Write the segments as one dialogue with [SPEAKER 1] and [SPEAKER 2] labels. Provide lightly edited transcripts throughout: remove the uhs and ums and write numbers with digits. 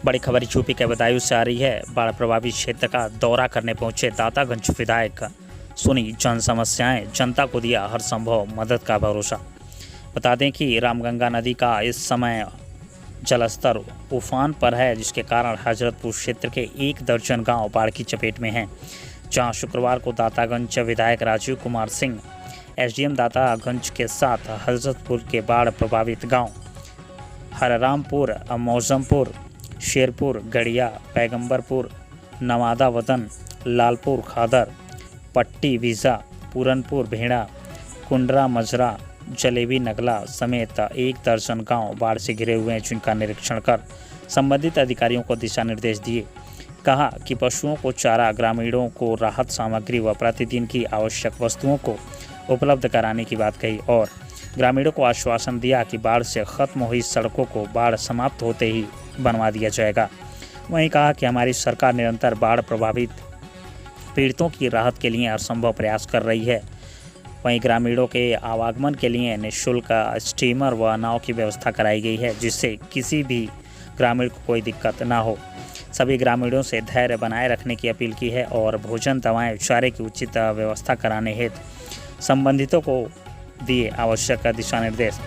[SPEAKER 1] बड़ी खबर यूपी के बदायूं से आ रही है। बाढ़ प्रभावित क्षेत्र का दौरा करने पहुंचे दातागंज विधायक सुनी जन समस्याएं, जनता को दिया हर संभव मदद का भरोसा। बता दें कि रामगंगा नदी का इस समय जलस्तर उफान पर है, जिसके कारण हजरतपुर क्षेत्र के 1 दर्जन गांव बाढ़ की चपेट में हैं। जहां शुक्रवार को दातागंज विधायक राजीव कुमार सिंह एसडीएम दातागंज के साथ हजरतपुर के बाढ़ प्रभावित गांव हररामपुर, मौजमपुर, शेरपुर, गड़िया, पैगंबरपुर, नवादा वतन, लालपुर खादर, पट्टी वीज़ा, पूरनपुर भेड़ा, कुंडरा मजरा, जलेबी नगला समेत 1 दर्जन गांव बाढ़ से घिरे हुए हैं, जिनका निरीक्षण कर संबंधित अधिकारियों को दिशा निर्देश दिए। कहा कि पशुओं को चारा, ग्रामीणों को राहत सामग्री व प्रतिदिन की आवश्यक वस्तुओं को उपलब्ध कराने की बात कही और ग्रामीणों को आश्वासन दिया कि बाढ़ से खत्म हुई सड़कों को बाढ़ समाप्त होते ही बनवा दिया जाएगा। वहीं कहा कि हमारी सरकार निरंतर बाढ़ प्रभावित पीड़ितों की राहत के लिए हरसंभव प्रयास कर रही है। वहीं ग्रामीणों के आवागमन के लिए निःशुल्क स्टीमर व नाव की व्यवस्था कराई गई है, जिससे किसी भी ग्रामीण को कोई दिक्कत ना हो। सभी ग्रामीणों से धैर्य बनाए रखने की अपील की है और भोजन, दवाएं, चारे की उचित व्यवस्था कराने हेतु संबंधितों को दिए आवश्यक दिशा निर्देश।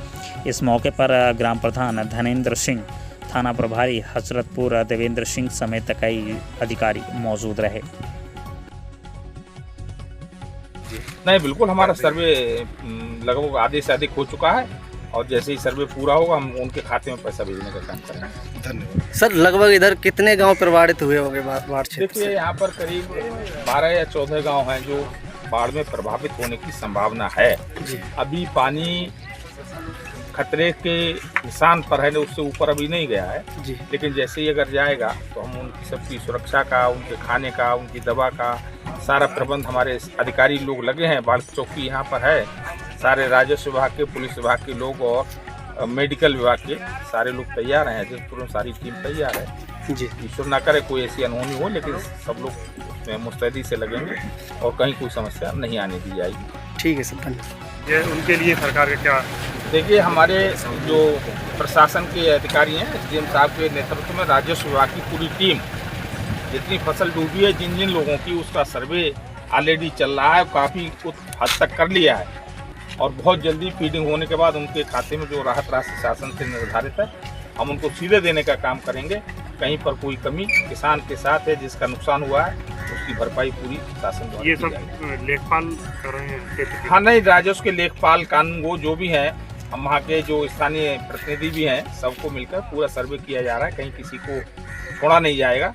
[SPEAKER 1] इस मौके पर ग्राम प्रधान धनेंद्र सिंह, थाना प्रभारी हजरतपुर देवेंद्र सिंह समेत कई अधिकारी मौजूद रहे।
[SPEAKER 2] नहीं, बिल्कुल हमारा सर्वे लगभग आधे से अधिक हो चुका है और जैसे ही सर्वे पूरा होगा हम उनके खाते में पैसा भेजने का काम करेंगे।
[SPEAKER 3] धन्यवाद सर। लगभग इधर कितने गांव प्रभावित हुए होंगे बाढ़ क्षेत्र से?
[SPEAKER 2] देखिए, यहाँ पर करीब 12 या 14 गांव हैं जो बाढ़ में प्रभावित होने की संभावना है। अभी पानी खतरे के निशान पर है, उससे ऊपर अभी नहीं गया है, लेकिन जैसे ही अगर जाएगा तो हम उनकी सबकी सुरक्षा का, उनके खाने का, उनकी दवा का सारा प्रबंध हमारे अधिकारी लोग लगे हैं। बाढ़ चौकी यहाँ पर है, सारे राजस्व विभाग के, पुलिस विभाग के लोग और मेडिकल विभाग के सारे लोग तैयार हैं। हजरतपुर में सारी टीम तैयार है जी। ईश्वर ना करे कोई ऐसी अनहोनी हो, लेकिन सब लोग उसमें मुस्तैदी से लगेंगे और कहीं कोई समस्या नहीं आने दी जाएगी।
[SPEAKER 3] ठीक है सर, धन्यवाद।
[SPEAKER 4] ये उनके लिए सरकार का क्या?
[SPEAKER 2] देखिए, हमारे जो प्रशासन के अधिकारी हैं, एसडीएम साहब के नेतृत्व में राजस्व विभाग की पूरी टीम, जितनी फसल डूबी है, जिन जिन लोगों की, उसका सर्वे ऑलरेडी चल रहा है, काफ़ी हद तक कर लिया है और बहुत जल्दी फीडिंग होने के बाद उनके खाते में जो राहत राशि शासन से निर्धारित है हम उनको सीधे देने का काम करेंगे। कहीं पर कोई कमी किसान के साथ है, जिसका नुकसान हुआ है उसकी भरपाई पूरी शासन द्वारा।
[SPEAKER 4] ये सब लेखपाल कर रहे हैं?
[SPEAKER 2] हाँ, नहीं, राजस्व के लेखपाल, कानून जो भी हैं, हम वहाँ के जो स्थानीय प्रतिनिधि भी हैं, सबको मिलकर पूरा सर्वे किया जा रहा है। कहीं किसी को छोड़ा नहीं जाएगा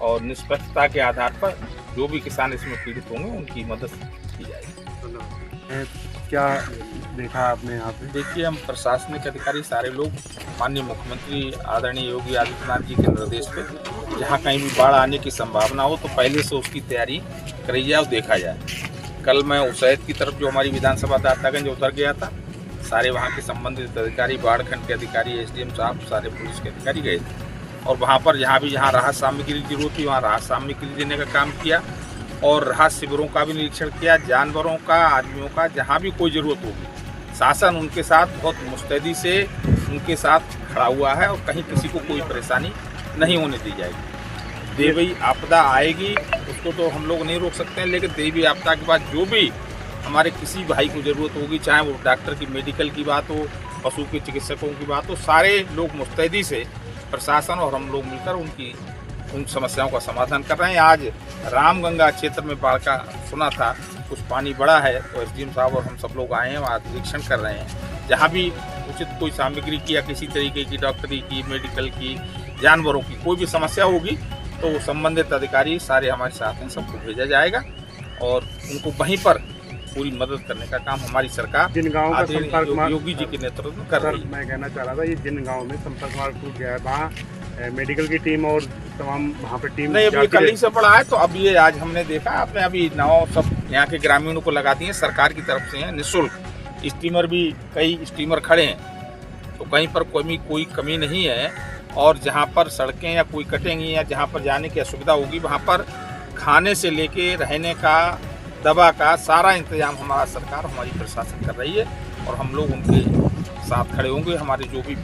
[SPEAKER 2] और निष्पक्षता के आधार पर जो भी किसान इसमें पीड़ित होंगे उनकी मदद की जाएगी।
[SPEAKER 4] क्या देखा आपने यहाँ पे?
[SPEAKER 2] देखिए, हम प्रशासनिक अधिकारी सारे लोग माननीय मुख्यमंत्री आदरणीय योगी आदित्यनाथ जी के निर्देश पे जहाँ कहीं भी बाढ़ आने की संभावना हो तो पहले से उसकी तैयारी करी जाए और देखा जाए। कल मैं उसैद की तरफ जो हमारी विधानसभा दातागंज उतर गया था, सारे वहाँ के संबंधित अधिकारी, बाढ़ खंड के अधिकारी, एसडीएम साहब, सारे पुलिस के अधिकारी गए थे और वहाँ पर जहाँ राहत सामग्री की जरूरत थी वहाँ राहत सामग्री देने का काम किया और राहत शिविरों का भी निरीक्षण किया, जानवरों का, आदमियों का, जहाँ भी कोई ज़रूरत होगी शासन उनके साथ बहुत मुस्तैदी से उनके साथ खड़ा हुआ है और कहीं किसी को कोई परेशानी नहीं होने दी जाएगी। देवी आपदा आएगी उसको तो हम लोग नहीं रोक सकते हैं, लेकिन देवी आपदा के बाद जो भी हमारे किसी भाई को ज़रूरत होगी, चाहे वो डॉक्टर की, मेडिकल की बात हो, पशु के चिकित्सकों की बात हो, सारे लोग मुस्तैदी से प्रशासन और हम लोग मिलकर उन समस्याओं का समाधान कर रहे हैं। आज रामगंगा क्षेत्र में बाढ़ का सुना था, कुछ पानी बड़ा है तो एसडीएम साहब और हम सब लोग आए हैं, वहाँ निरीक्षण कर रहे हैं। जहाँ भी उचित कोई सामग्री की या किसी तरीके की डॉक्टरी की, मेडिकल की, जानवरों की कोई भी समस्या होगी तो संबंधित अधिकारी सारे हमारे साथ हैं, सबको भेजा जाएगा और उनको वहीं पर पूरी मदद करने का काम हमारी सरकार
[SPEAKER 4] जिन गाँव का संपर्क
[SPEAKER 2] योगी जी के नेतृत्व में कर रही है।
[SPEAKER 4] मैं कहना चाह रहा था, ये जिन गाँव में संपर्क मार्ग टूट गया है वहाँ मेडिकल की टीम और तमाम वहाँ पर टीम
[SPEAKER 2] नहीं, अभी कल ही से पड़ा है तो अब ये आज हमने देखा, आपने अभी नाव सब यहाँ के ग्रामीणों को लगा दी है, सरकार की तरफ से हैं, निःशुल्क स्टीमर भी, कई स्टीमर खड़े हैं तो कहीं पर कोई कमी नहीं है और जहाँ पर सड़कें या कोई कटेंगी या जहाँ पर जाने की असुविधा होगी वहाँ पर खाने से लेके रहने का, दवा का सारा इंतजाम हमारा सरकार, हमारी प्रशासन कर रही है और हम लोग उनके साथ खड़े होंगे। हमारे जो भी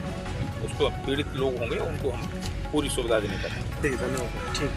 [SPEAKER 2] उसको पीड़ित लोग होंगे उनको हम पूरी सुविधा देने का
[SPEAKER 4] ठीक है, धन्यवाद।
[SPEAKER 1] ठीक